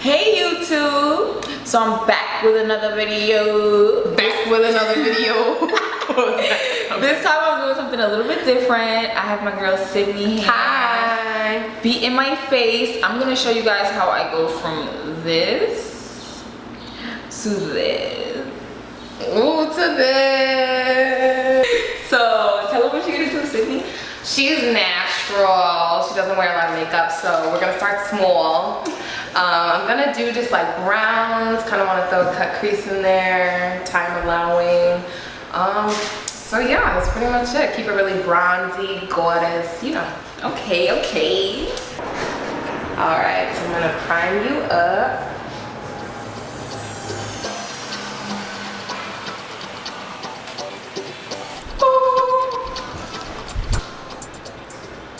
Hey YouTube! So I'm back with another video. This time I'm doing something a little bit different. I have my girl Sydney here. Hi. Beat in my face. I'm gonna show you guys how I go from this to this. Ooh, to this. So tell her what you're gonna do, Sydney. She's natural. She doesn't wear a lot of makeup, so we're gonna start small. I'm gonna do just like browns, kind of want to throw a cut crease in there, time allowing. So yeah, that's pretty much it. Keep it really bronzy, gorgeous, you know. Okay. All right, so I'm gonna prime you up.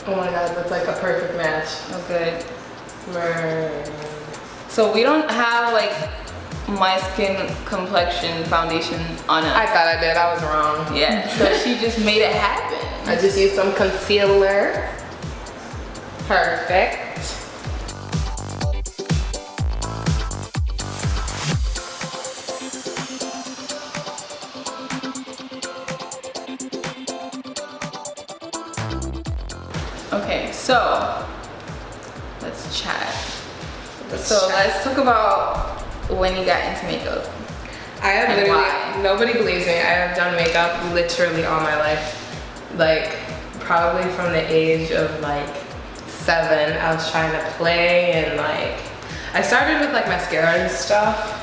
Oh my god, that's like a perfect match. Oh good. Right. So we don't have like my skin complexion foundation on us. I thought I did, I was wrong. Yeah, so she just made it happen. I just used some concealer. Perfect. Okay, so let's chat. Let's talk about when you got into makeup. I have And literally, why? nobody believes me, I have done makeup literally all my life. Like, probably from the age of like 7, I was trying to play and like, I started with like mascara and stuff.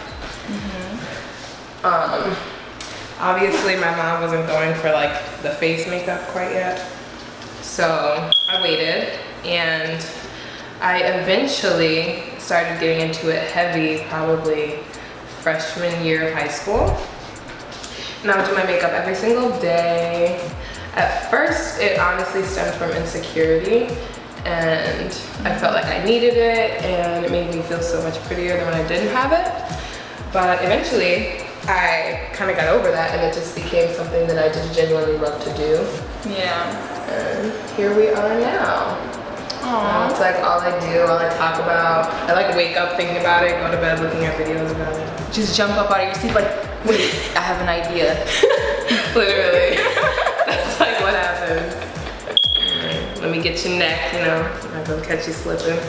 Obviously my mom wasn't going for like the face makeup quite yet. So I waited and I eventually started getting into it heavy, probably freshman year of high school. And I would do my makeup every single day. At first, it honestly stemmed from insecurity and I felt like I needed it and it made me feel so much prettier than when I didn't have it. But eventually, I kind of got over that and it just became something that I just genuinely love to do. Yeah. And here we are now. Aww. It's like all I do, all I talk about. I like wake up thinking about it, go to bed looking at videos about it. Just jump up out of your seat like, wait, I have an idea. Literally. That's like what happens. Alright, let me get your neck, you know. I'm not gonna catch you slipping.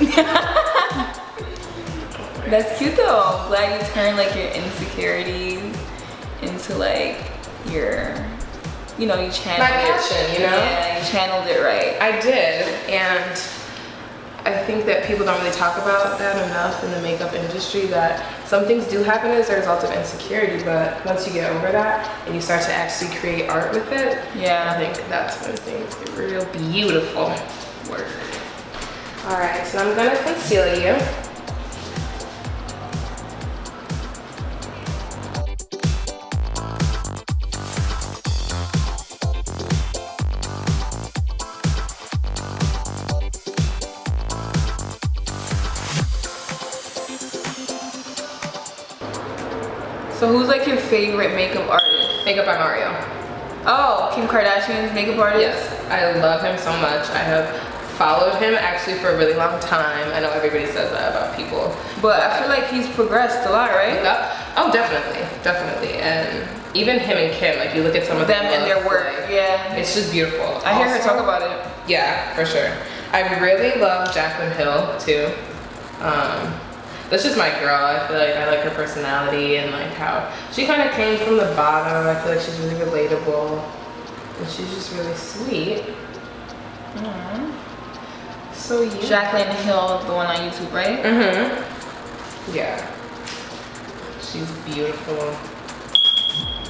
That's cute though. I'm glad you turned like your insecurities into like your, you know, you channeled My passion, you know? Yeah, you channeled it right. I did, and I think that people don't really talk about that enough in the makeup industry, that some things do happen as a result of insecurity, but once you get over that and you start to actually create art with it, Yeah. I think that's when things get real beautiful. Word. All right, so I'm gonna conceal you. So who's like your favorite makeup artist? Makeup by Mario. Oh, Kim Kardashian's makeup artist? Yes, I love him so much. I have followed him actually for a really long time. I know everybody says that about people. But I feel like he's progressed a lot, right? Oh, definitely. And even him and Kim, like you look at some of Them and their looks, work, like, yeah. it's just beautiful. I hear her Also- talk about it. Yeah, for sure. I really love Jaclyn Hill too. That's just my girl. I feel like I like her personality and like how she kind of came from the bottom. I feel like she's really relatable and she's just really sweet. So yeah. Jaclyn Hill, the one on YouTube, right? Yeah. She's beautiful.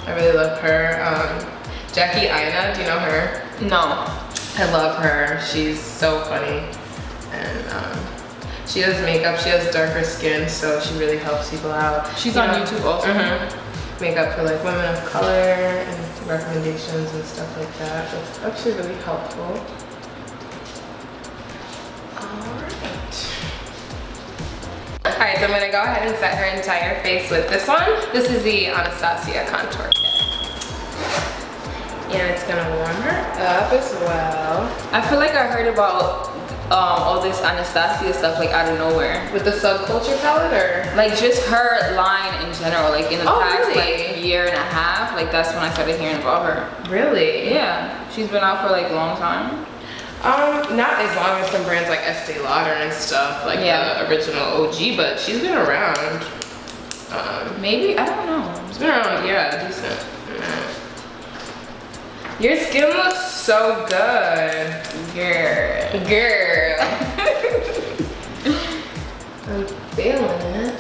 I really love her. Jackie Aina, do you know her? No. I love her. She's so funny. And she does makeup. She has darker skin, so she really helps people out. She's You on know? YouTube also. Makeup for like women of color and recommendations and stuff like that. That's actually really helpful. Alright, so I'm gonna go ahead and set her entire face with this one. This is the Anastasia Contour Kit. And it's gonna warm her up as well. I feel like I heard about all this Anastasia stuff like out of nowhere. With the Subculture palette, or? Like just her line in general, like in the past really? like year and a half, like that's when I started hearing about her. Really? Yeah, she's been out for like a long time. Not as long as some brands like Estee Lauder and stuff, like the original OG, but she's been around. Maybe, I don't know. She's been around, yeah, decent. Your skin looks so good. Girl. I'm feeling it.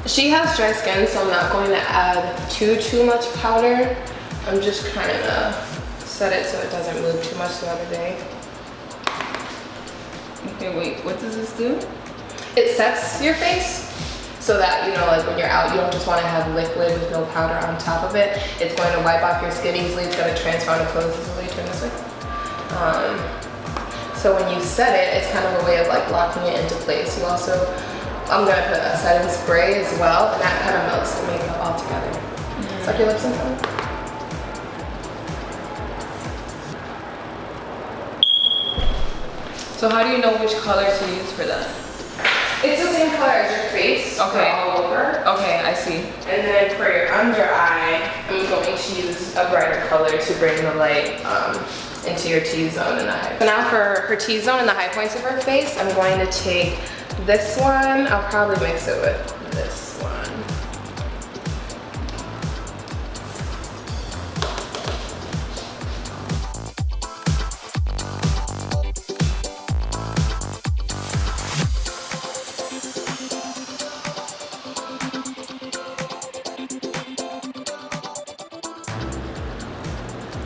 She has dry skin, so I'm not going to add too much powder. I'm just trying to set it so it doesn't move too much throughout the day. Okay, wait, what does this do? It sets your face so that, you know, like when you're out, you don't just want to have liquid with no powder on top of it. It's going to wipe off your skin easily. It's going to transfer onto clothes easily. Turn this way. So when you set it, it's kind of a way of like locking it into place. You also, I'm going to put a setting spray as well, and that kind of melts the makeup all together. Suck your lips in front. So how do you know which color to use for that? It's the same color as your face, okay, all over. Okay, I see. And then for your under eye, I'm going to use a brighter color to bring the light into your T-zone and the high. So now for her T-zone and the high points of her face, I'm going to take this one. I'll probably mix it with this one.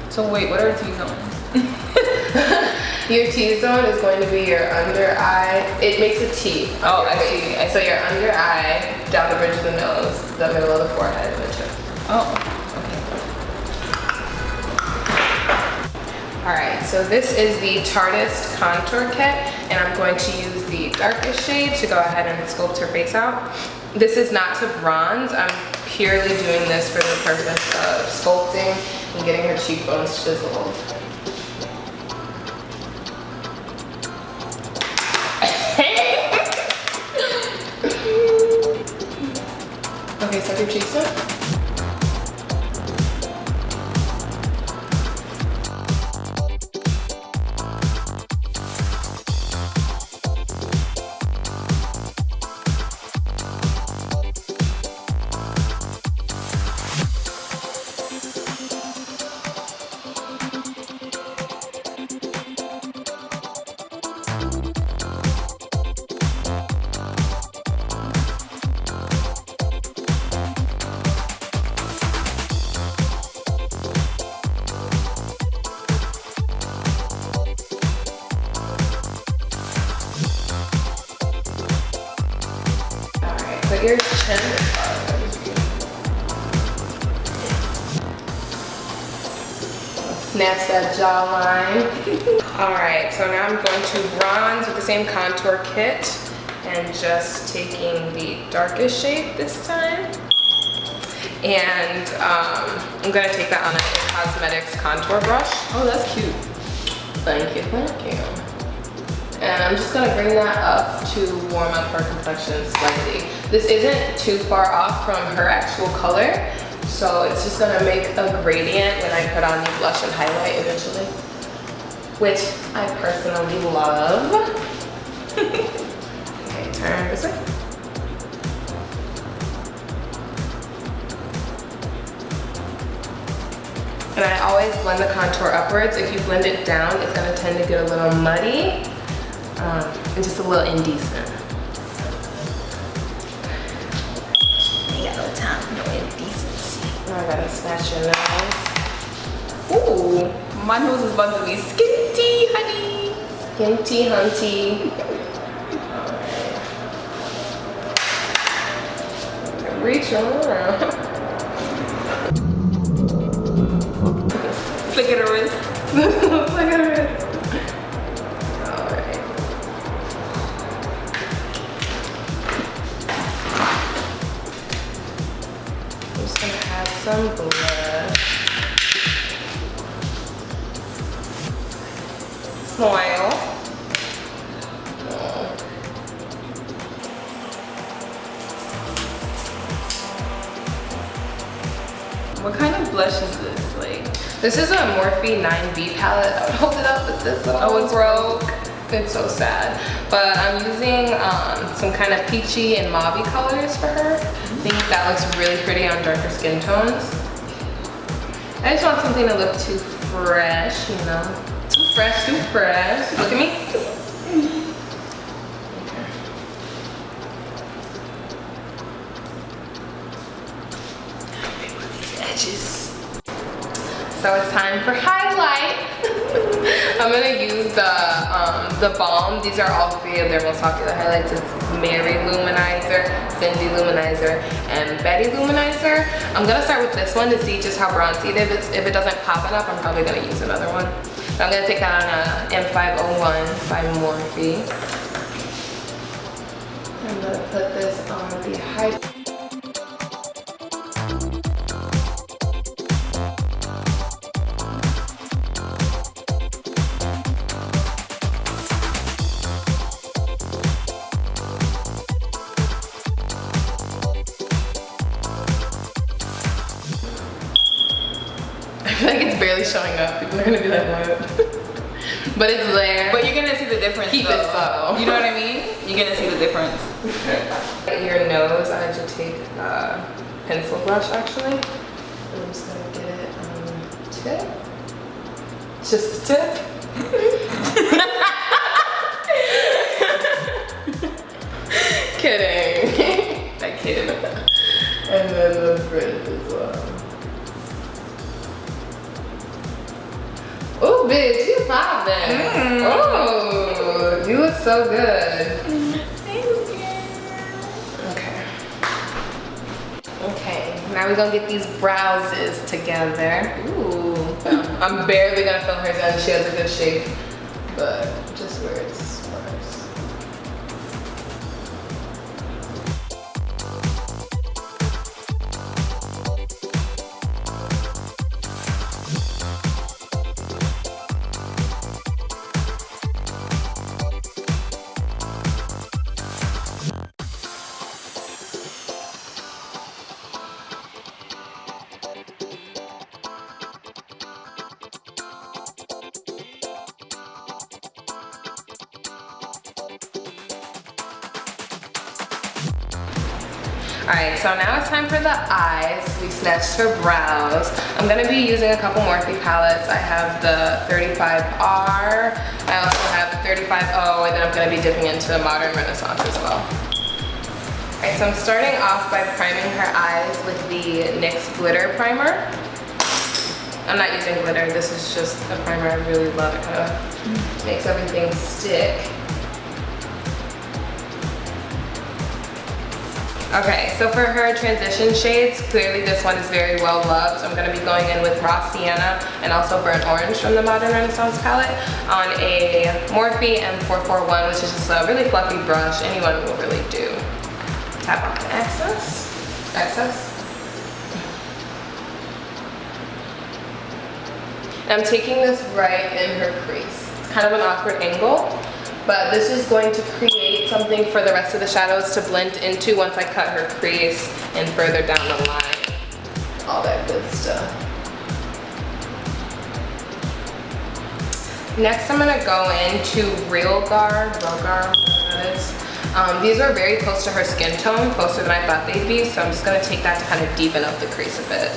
So wait, what are T-zones? Your T-zone is going to be your under eye. It makes a T. Oh, I see. So your under eye, down the bridge of the nose, the middle of the forehead, and the chin. Oh, okay. All right, so this is the Tartist Contour Kit, and I'm going to use the darkest shade to go ahead and sculpt her face out. This is not to bronze. I'm purely doing this for the purpose of sculpting and getting her cheekbones chiseled. Okay, suck your cheeks up. Put your chin snatch that jawline. All right, so now I'm going to bronze with the same contour kit and just taking the darkest shade this time. And I'm gonna take that on a Cosmetics contour brush. Oh, that's cute. Thank you, thank you. And I'm just gonna bring that up to warm up her complexion slightly. This isn't too far off from her actual color, so it's just gonna make a gradient when I put on the blush and highlight eventually, which I personally love. Okay, turn this way. And I always blend the contour upwards. If you blend it down, it's gonna tend to get a little muddy and just a little indecent. Ain't got no time for no indecency. Now I gotta snatch your nose. Ooh, My nose is about to be skinty, honey. skinty hunty. Alright. Reach around. Flick at her wrist. Look at her. Alright. I'm just gonna add some blush. blush is this? Like, this is a Morphe 9B palette. I would hold it up, but this little one broke. It's so sad. But I'm using some kind of peachy and mauve colors for her. I think that looks really pretty on darker skin tones. I just want something to look too fresh, you know? Too fresh, too fresh. Look at me. edges. So it's time for highlight. I'm gonna use the Balm. These are all three of their most popular highlights. It's Mary Luminizer, Cindy Luminizer, and Betty Luminizer. I'm gonna start with this one to see just how bronzy it is. If it doesn't pop enough, I'm probably gonna use another one. So I'm gonna take that on a M501 by Morphe. I'm gonna put this on the highlight. I feel like it's barely showing up. People are gonna be like, what? But it's there. But you're gonna see the difference. Keep though. it subtle. You know what I mean? You're gonna see the difference. Your nose, I should take a pencil brush actually. I'm just gonna get it on the tip. Just the tip. Kidding. I kid. And then the fringe as well. Oh, bitch, you poppin'. Oh, you look so good. Okay. Okay, now we're gonna get these browses together. Ooh. I'm barely gonna fill hers in. She has a good shape, but just where it's sparse. Alright, so now it's time for the eyes. We snatched her brows. I'm going to be using a couple Morphe palettes. I have the 35R, I also have the 35O, and then I'm going to be dipping into the Modern Renaissance as well. Alright, so I'm starting off by priming her eyes with the NYX Glitter Primer. I'm not using glitter, this is just a primer I really love. It kind of makes everything stick. Okay, so for her transition shades, clearly this one is very well loved. So I'm going to be going in with Raw Sienna and also Burnt Orange from the Modern Renaissance palette on a Morphe M441, which is just a really fluffy brush. Anyone will really do. Tap off the excess. And I'm taking this right in her crease. It's kind of an awkward angle, but this is going to create something for the rest of the shadows to blend into once I cut her crease and further down the line. All that good stuff. Next, I'm gonna go into Realgar, whatever that is. These are very close to her skin tone, closer than I thought they'd be, so I'm just gonna take that to kind of deepen up the crease a bit.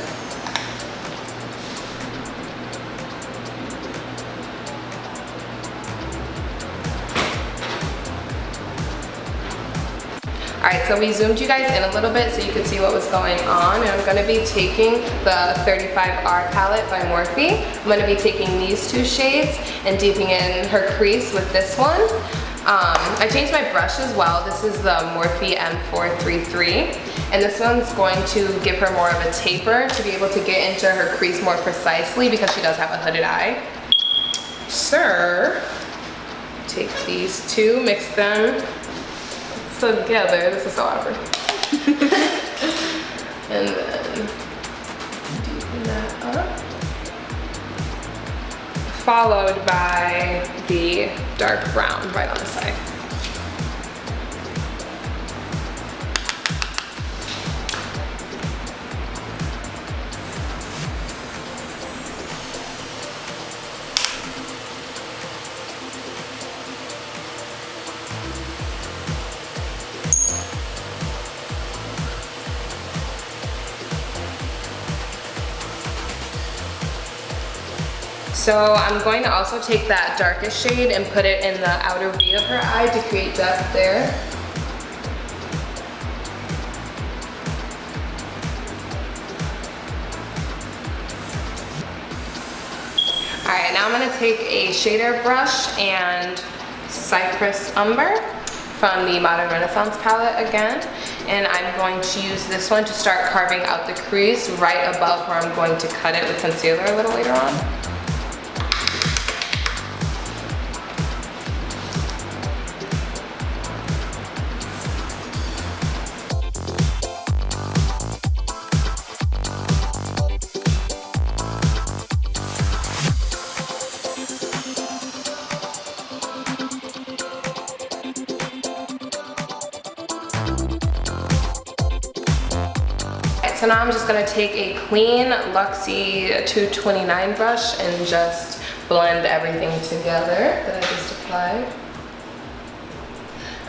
Alright, so we zoomed you guys in a little bit so you could see what was going on, and I'm going to be taking the 35R palette by Morphe. I'm going to be taking these two shades and deepening in her crease with this one. I changed my brush as well. This is the Morphe M433, and this one's going to give her more of a taper to be able to get into her crease more precisely because she does have a hooded eye. So, take these two, mix them together. This is so awkward. And then deepen that up. Followed by the dark brown right on the side. So I'm going to also take that darkest shade and put it in the outer V of her eye to create depth there. Alright, now I'm going to take a shader brush and Cypress Umber from the Modern Renaissance palette again, and I'm going to use this one to start carving out the crease right above where I'm going to cut it with concealer a little later on. So now I'm just going to take a clean Luxie 229 brush and just blend everything together that I just applied.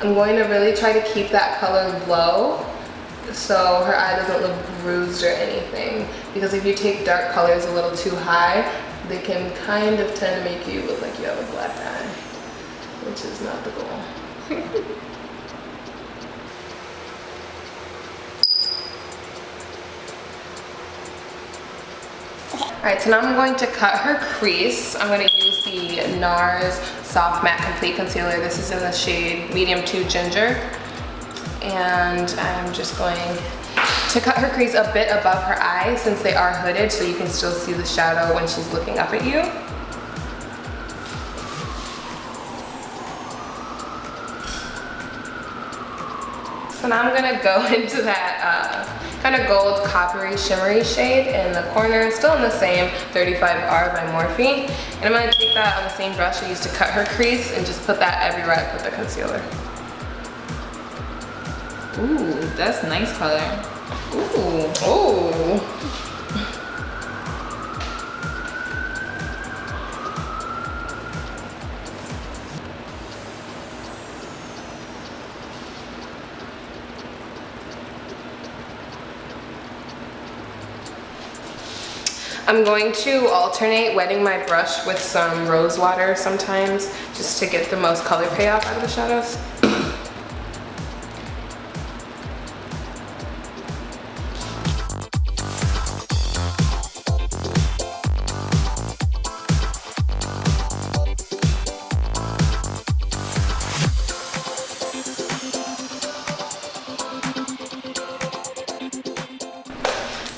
I'm going to really try to keep that color low so her eye doesn't look bruised or anything, because if you take dark colors a little too high, they can kind of tend to make you look like you have a black eye, which is not the goal. Alright, so now I'm going to cut her crease. I'm going to use the NARS Soft Matte Complete Concealer. This is in the shade Medium 2 Ginger. And I'm just going to cut her crease a bit above her eye since they are hooded, so you can still see the shadow when she's looking up at you. So now I'm going to go into that kind of gold coppery shimmery shade in the corner, still in the same 35R by Morphe. And I'm going to take that on the same brush I used to cut her crease and just put that everywhere I put the concealer. Ooh, that's nice color. Ooh, ooh. I'm going to alternate wetting my brush with some rose water sometimes, just to get the most color payoff out of the shadows.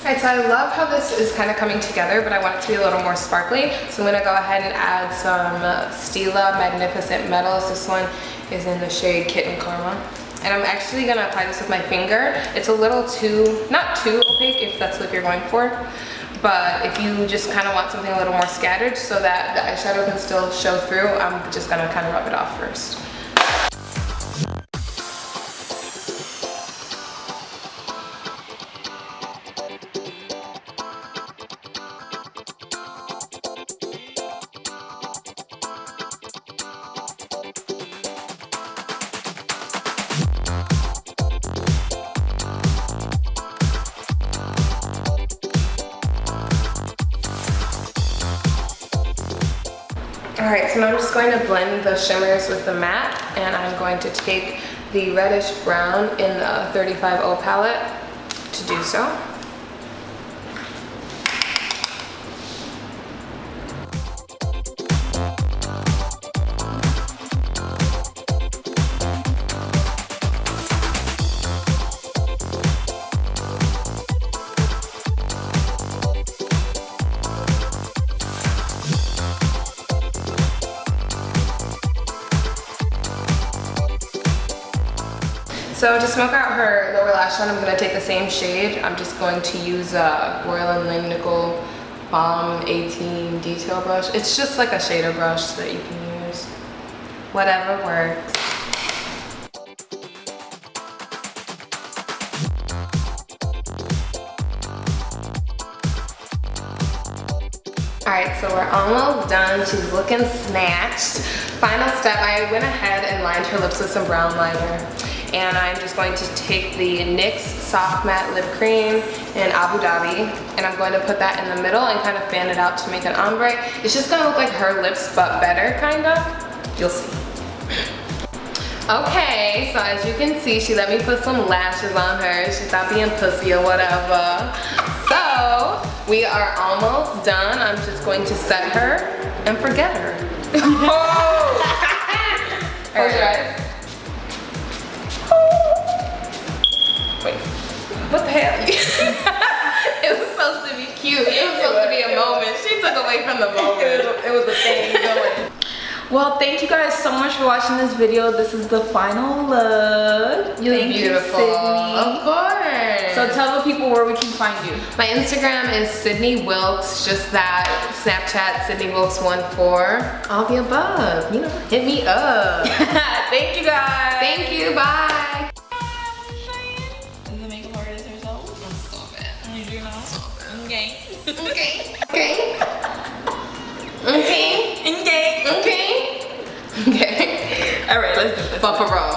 Alright, so I love how this is kind of coming together, but I want it to be a little more sparkly. So I'm going to go ahead and add some Stila Magnificent Metals. This one is in the shade Kitten Karma. And I'm actually going to apply this with my finger. It's a little too, not too opaque if that's what you're going for, but if you just kind of want something a little more scattered so that the eyeshadow can still show through, I'm just going to kind of rub it off first. Alright, so now I'm just going to blend the shimmers with the matte, and I'm going to take the reddish brown in the 35O palette to do so. So to smoke out her lower lash line, I'm going to take the same shade. I'm just going to use a Royal & Langnickel Balm 18 detail brush. It's just like a shader brush that you can use. Whatever works. Alright, so we're almost done. She's looking snatched. Final step, I went ahead and lined her lips with some brown liner. And I'm just going to take the NYX Soft Matte Lip Cream in Abu Dhabi, and I'm going to put that in the middle and kind of fan it out to make an ombre. It's just gonna look like her lips, but better, kind of. You'll see. Okay, so as you can see, she let me put some lashes on her. She's not being pussy or whatever. So, we are almost done. I'm just going to set her and forget her. Oh! Close your eyes. Wait, what the hell? It was supposed to be cute. It was supposed to be a moment. She took away from the moment. It was a thing going. Well, thank you guys so much for watching this video. This is the final look. You're Thank beautiful. you, Sydney. Of course. So tell the people where we can find you. My Instagram is Sydney Wilkes, just that. Snapchat, Sydney Wilkes14. All the above. You know, hit me up. Thank you guys. Thank you. Bye. Does it make it harder as yourself? Stop it. You do now? Okay. Okay. Okay. Okay. Okay. Okay. Okay. All right, let's do this. But for real.